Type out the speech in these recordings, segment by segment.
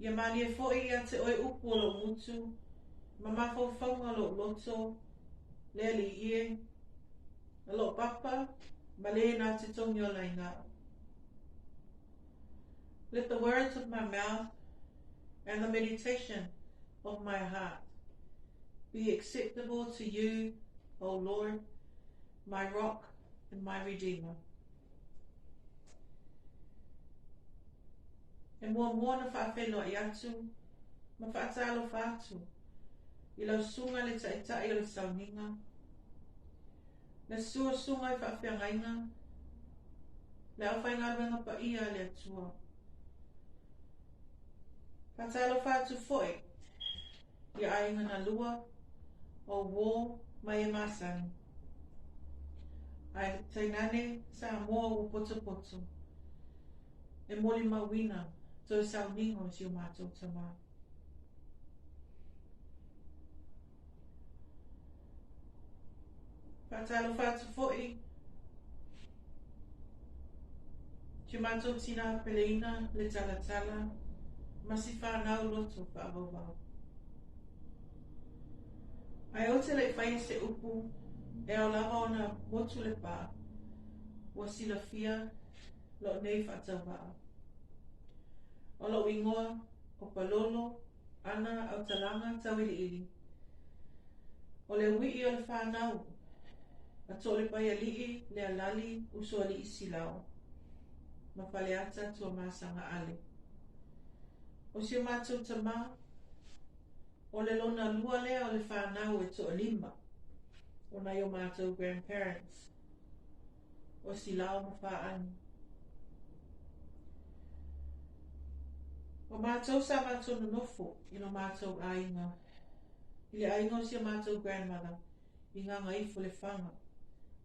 Ia mani e fo'i ia te oi upu o lo mutu, ma mawhauwhaunga lo loto, lea li ie, a lo papa, ma le nā te tongi o lainga. Let the words of my mouth and the meditation of my heart be acceptable to you, O Lord, my rock and my redeemer. E mua na whaawhenua I atu, ma whaatalo whaatu, I lau sunga le taitai o le sauninga, na sunga I whaawhengainga, le au whainga luenga pa ia le atua. Whaatalo whaatu foi, I ainga na lua, o wō mai e masani. Ai tainane sa moa o poto poto, e moli mawina, to e sauninga o si o mātou tamā. Whaatalo whaatu foi, si o mātou tina peleina le tala tala, masi whanau loto whaavavau. Ai o te le whaia se upu, e au lava ona motu le pā, ua sila fia, lo nei whaatau waa. O lo ingoa, o palolo, ana au talanga tau ili. O le wii o le whanau, a to le pai alii, le alali, uso alii silao. Ma whale ata tua masanga ale. O si o mātou tamā, o le lona lua lea o le whanau e to lima, o nai o mātou grandparents, o si lao ma whaani. O mātou sa mātou nonofo, ino mātou ainga. I le ainga o si o mātou grandmother, I ngā ngaifo le whanga,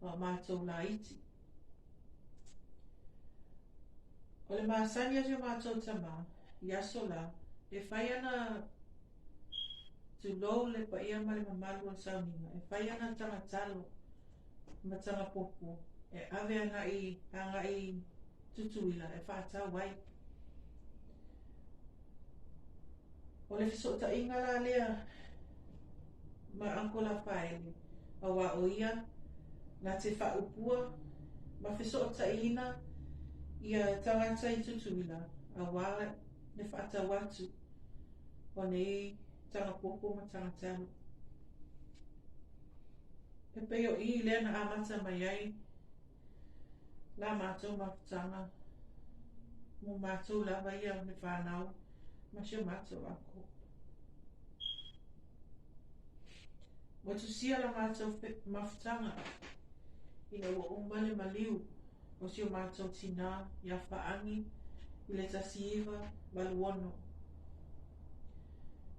o mātou la iti. O le māsani o si o mātou tamā, I aso la, e whai ana tu lou le pa ia ma le mamalu o sauninga, e whai ana tanga talo, ma tanga popo, e ave ana I tutuila, e whaatau wai. O le fisota inga la lea, ma ankola whaele, a wā o ia, na te whaupua, ma fisota ina, ia tangata I tutuila, a wā ne whaatau watu, o nei tanga popo ma tanga talo. E peo I lea na amata mai ai, la mātou mawhtanga, mo mātou lava ia o ne whanau, ma sio mātou ako. Mo tu sia la mātou mawhtanga, ina ua umale maliu, o sio mātou tina, ia whaangi, I le tasiiva, maluono.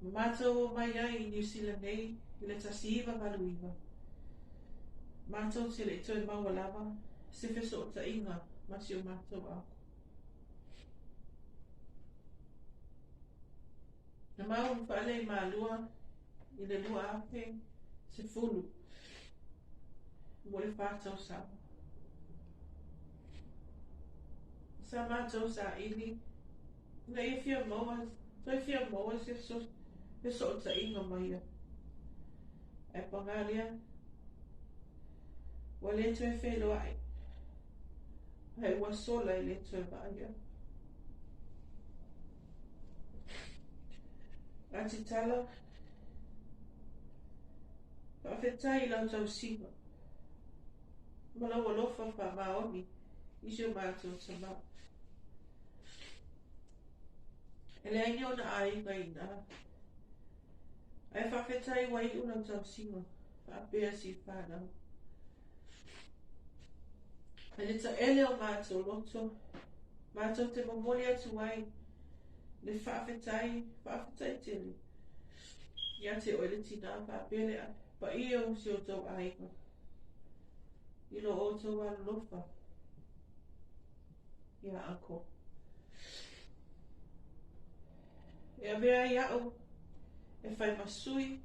Mātou mai ai I New Zealand nei, I le tasiiva maluiva. Mātou te le itoe maua lava, se feso o ta inga, ma si o mātou ako. Na mau mwhaale I maalua, I le lua ape, se fulu. Mo le whātau sama. Sa mātou sa ili, na I fia moa, toi fia moa se feso o ta inga maia. E pangalia, wa le toe whelo ai. Hei wa sola I le toe maia. Ati tala, whawhetai lau tau siwa. Malau alofa wha maoni, isio mātou tamā. Ele aini o na ainga ina. Ai whawhetai wai una tau siwa, whaapea si whanau. Ele ta ele o mātou loto, mātou te mamoli atu wai, le whaafetai tele. Ia te oile tina whaapele a, pa I o si o tau aiga. Ilo o tau alofa. Ia anko. Ia mea iau, e whai masui,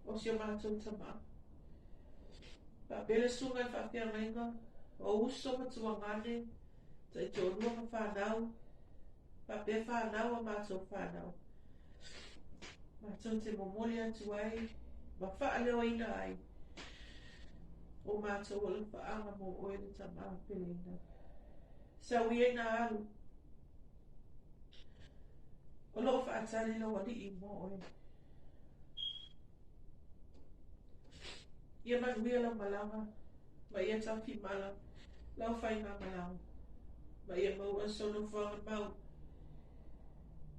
o si o mātou tamā. Whaapele sunga I whaapea mainga, o uso matua ngane, ta I te onua ma whanau, whaapea whanau a mātou whanau. Ma tau te momoli atu ai, ma wha leo ina ai. O mātou o le whaanga mo oe le tamaa pelena. Sa ui na alu. O loo whaatani lo wali I mo oe. Ia manuia lau malama, ma ia tawhi mala, lau whai ngā malama. Ma ia maua sono whanga mau.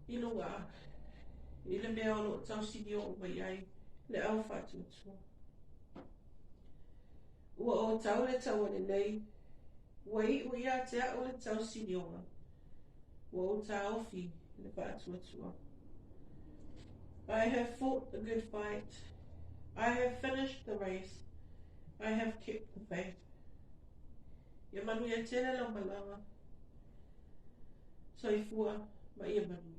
I lunga a. I le mea o loo tau sini o mai ai, le au whātua. Ua o tau le tau ane nei, ua I ui a te a o le tau sini o. Ua o tau fi le whātua. I have fought the good fight. I have finished the race. I have kept the faith. Ia manu ia tele lau malanga. Soifua ma ia manu.